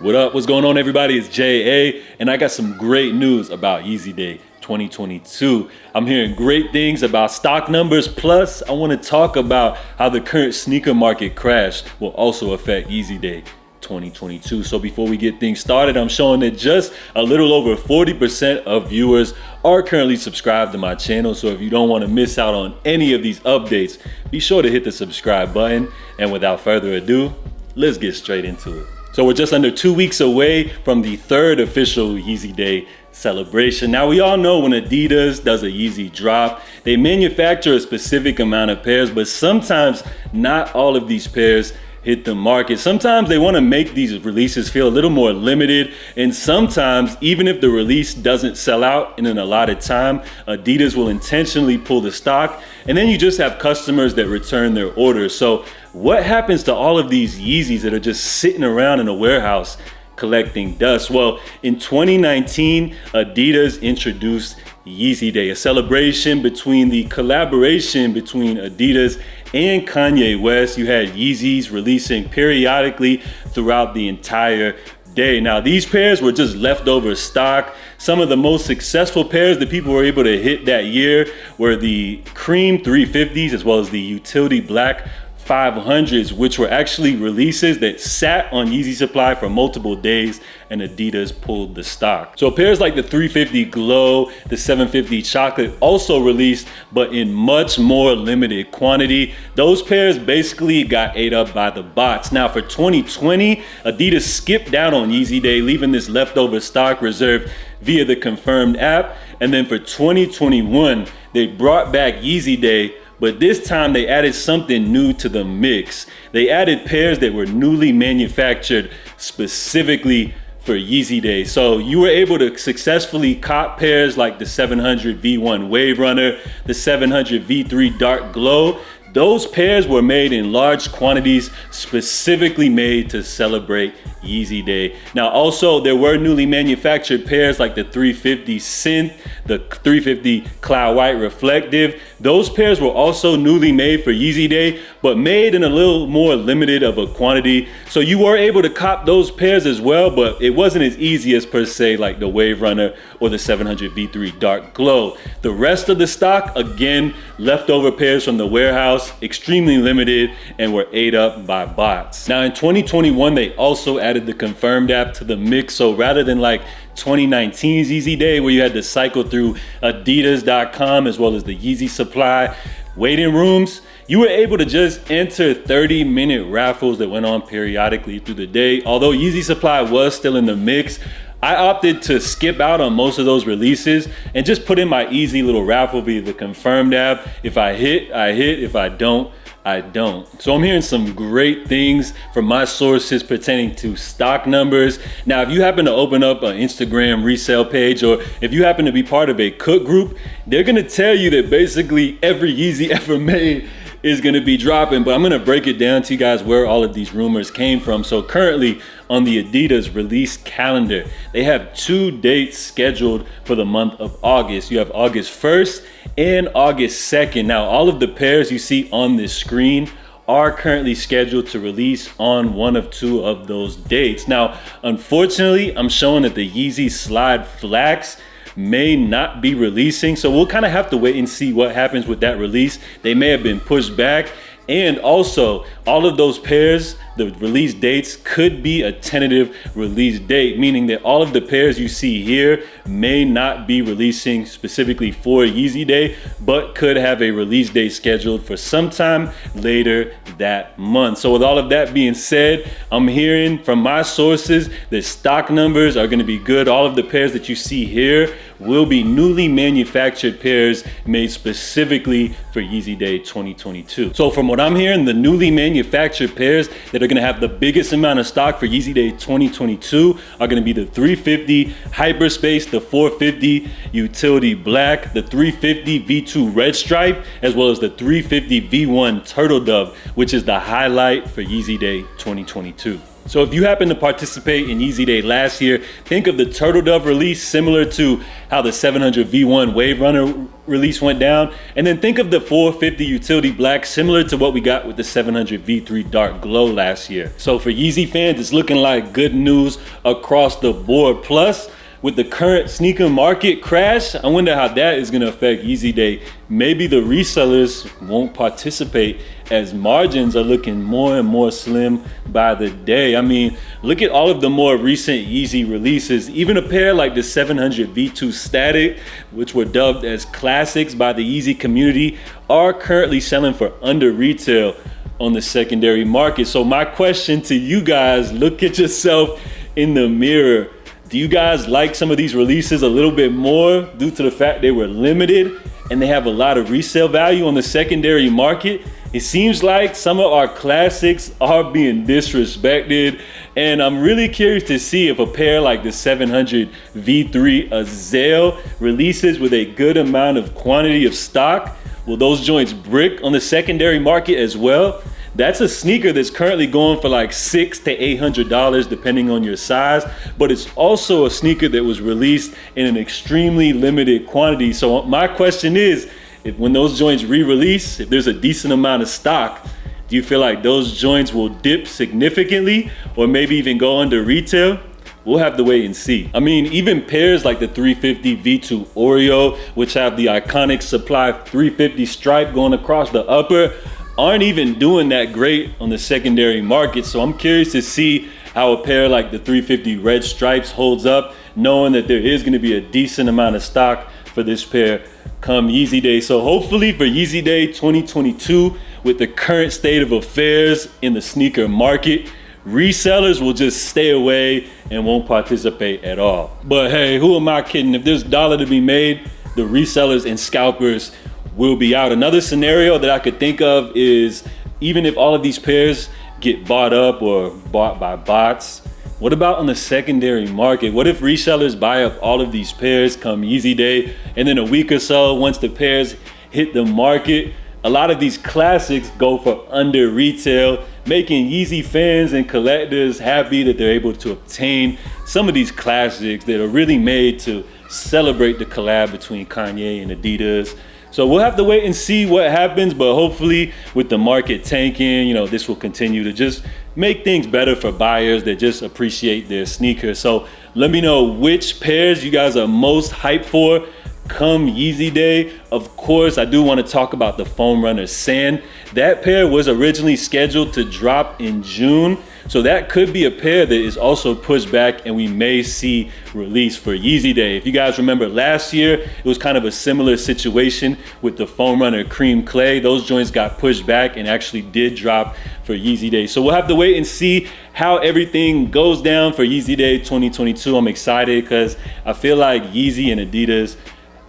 What up? What's going on, everybody? It's J.A. and I got some great news about Yeezy Day 2022. I'm hearing great things about stock numbers, plus I want to talk about how the current sneaker market crash will also affect Yeezy Day 2022. So before we get things started, I'm showing that just a little over 40% of viewers are currently subscribed to my channel. So if you don't want to miss out on any of these updates, be sure to hit the subscribe button. And without further ado, let's get straight into it. So we're just under 2 weeks away from the third official Yeezy Day celebration. Now, we all know when Adidas does a Yeezy drop, they manufacture a specific amount of pairs, but sometimes not all of these pairs hit the market. Sometimes they want to make these releases feel a little more limited, and sometimes even if the release doesn't sell out in an allotted time, Adidas will intentionally pull the stock, and then you just have customers that return their orders. So what happens to all of these Yeezys that are just sitting around in a warehouse collecting dust? Well, in 2019, Adidas introduced Yeezy Day, a celebration between the collaboration between Adidas and Kanye West. You had Yeezys releasing periodically throughout the entire day. Now, these pairs were just leftover stock. Some of the most successful pairs that people were able to hit that year were the cream 350s as well as the utility black 500s, which were actually releases that sat on Yeezy supply for multiple days, and Adidas pulled the stock. So pairs like the 350 Glow, the 750 Chocolate also released, but in much more limited quantity. Those pairs basically got ate up by the bots. Now for 2020, Adidas skipped out on Yeezy Day, leaving this leftover stock reserved via the Confirmed app. And then for 2021, they brought back Yeezy Day, but this time they added something new to the mix. They added pairs that were newly manufactured specifically for Yeezy Day. So you were able to successfully cop pairs like the 700 V1 Wave Runner, the 700 V3 Dark Glow. Those pairs were made in large quantities, specifically made to celebrate Yeezy Day. Now, also, there were newly manufactured pairs like the 350 Synth, the 350 Cloud White Reflective. Those pairs were also newly made for Yeezy Day, but made in a little more limited of a quantity. So you were able to cop those pairs as well, but it wasn't as easy as per se like the Wave Runner or the 700 V3 Dark Glow. The rest of the stock, again, leftover pairs from the warehouse, extremely limited, and were ate up by bots. Now in 2021, they also added the Confirmed app to the mix. So rather than like 2019's Yeezy Day, where you had to cycle through adidas.com as well as the Yeezy supply waiting rooms, you were able to just enter 30-minute raffles that went on periodically through the day. Although Yeezy supply was still in the mix, I opted to skip out on most of those releases and just put in my easy little raffle via the Confirmed app. If I hit, I hit. If I don't, I don't. So I'm hearing some great things from my sources pertaining to stock numbers. Now, if you happen to open up an Instagram resale page, or if you happen to be part of a cook group, they're gonna tell you that basically every Yeezy ever made is gonna be dropping, but I'm gonna break it down to you guys where all of these rumors came from. So currently on the Adidas release calendar, they have 2 dates scheduled for the month of August. You have August 1st and August 2nd. Now, all of the pairs you see on this screen are currently scheduled to release on one of 2 of those dates. Now, unfortunately, I'm showing that the Yeezy Slide Flax may not be releasing, so we'll kind of have to wait and see what happens with that release. They may have been pushed back, and also all of those pairs, the release dates could be a tentative release date, meaning that all of the pairs you see here may not be releasing specifically for Yeezy Day, but could have a release date scheduled for sometime later that month. So with all of that being said, I'm hearing from my sources that stock numbers are going to be good. All of the pairs that you see here will be newly manufactured pairs made specifically for Yeezy Day 2022. So from what I'm hearing, the newly manufactured pairs that are going to have the biggest amount of stock for Yeezy Day 2022 are going to be the 350 Hyperspace, the 450 Utility Black, the 350 V2 Red Stripe, as well as the 350 V1 Turtle Dove, which is the highlight for Yeezy Day 2022. So if you happen to participate in Yeezy Day last year, think of the Turtle Dove release similar to how the 700 V1 Wave Runner release went down. And then think of the 450 Utility Black similar to what we got with the 700 V3 Dark Glow last year. So for Yeezy fans, it's looking like good news across the board. Plus, with the current sneaker market crash, I wonder how that is gonna affect Yeezy Day. Maybe the resellers won't participate as margins are looking more and more slim by the day. I mean, look at all of the more recent Yeezy releases. Even a pair like the 700 V2 Static, which were dubbed as classics by the Yeezy community, are currently selling for under retail on the secondary market. So my question to you guys, look at yourself in the mirror. Do you guys like some of these releases a little bit more due to the fact they were limited and they have a lot of resale value on the secondary market? It seems like some of our classics are being disrespected, and I'm really curious to see if a pair like the 700 V3 Azale releases with a good amount of quantity of stock. Will those joints brick on the secondary market as well? That's a sneaker that's currently going for like $600 to $800 depending on your size, but it's also a sneaker that was released in an extremely limited quantity. So my question is, if when those joints re-release, if there's a decent amount of stock, do you feel like those joints will dip significantly or maybe even go under retail? We'll have to wait and see. I mean, even pairs like the 350 V2 Oreo, which have the iconic Supply 350 stripe going across the upper, aren't even doing that great on the secondary market. So I'm curious to see how a pair like the 350 Red Stripes holds up, knowing that there is gonna be a decent amount of stock for this pair come Yeezy Day. So hopefully for Yeezy Day 2022, with the current state of affairs in the sneaker market, resellers will just stay away and won't participate at all. But hey, who am I kidding? If there's dollar to be made, the resellers and scalpers will be out. Another scenario that I could think of is even if all of these pairs get bought up or bought by bots, what about on the secondary market? What if resellers buy up all of these pairs come Yeezy Day, and then a week or so, once the pairs hit the market, a lot of these classics go for under retail, making Yeezy fans and collectors happy that they're able to obtain some of these classics that are really made to celebrate the collab between Kanye and Adidas. So we'll have to wait and see what happens, but hopefully with the market tanking, you know, this will continue to just make things better for buyers that just appreciate their sneakers. So let me know which pairs you guys are most hyped for come Yeezy Day. Of course, I do want to talk about the Foam Runner Sand. That pair was originally scheduled to drop in June. So that could be a pair that is also pushed back and we may see release for Yeezy Day. If you guys remember last year, it was kind of a similar situation with the Foam Runner Cream Clay. Those joints got pushed back and actually did drop for Yeezy Day. So we'll have to wait and see how everything goes down for Yeezy Day 2022. I'm excited because I feel like Yeezy and Adidas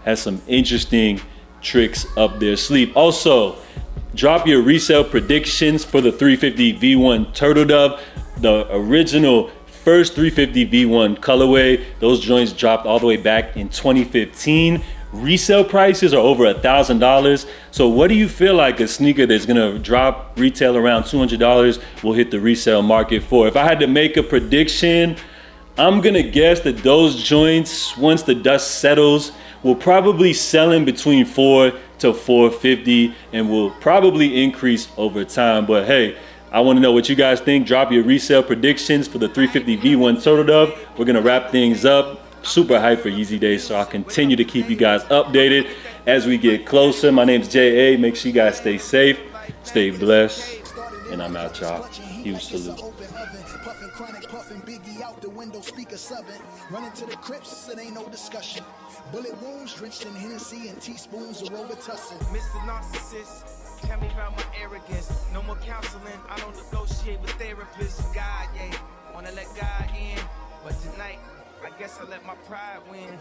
has some interesting tricks up their sleeve. Also, drop your resale predictions for the 350 V1 Turtle Dove, the original first 350 V1 colorway. Those joints dropped all the way back in 2015. Resale prices are over $1,000. So what do you feel like a sneaker that's gonna drop retail around $200 will hit the resale market for? If I had to make a prediction, I'm gonna guess that those joints, once the dust settles, will probably sell in between $400 to $450 and will probably increase over time. But hey, I want to know what you guys think. Drop your resale predictions for the 350 V1 Turtle Dove. We're gonna wrap things up. Super hyped for Yeezy Day, so I'll continue to keep you guys updated as we get closer. My name's J.A. Make sure you guys stay safe, stay blessed, and I'm out, y'all. Huge salute. Running to the crypts, it ain't no discussion. Bullet wounds drenched in Hennessy and teaspoons of Robitussin. Mr. Narcissist, tell me about my arrogance. No more counseling, I don't negotiate with therapists. God, yeah, wanna let God in, but tonight, I guess I let my pride win.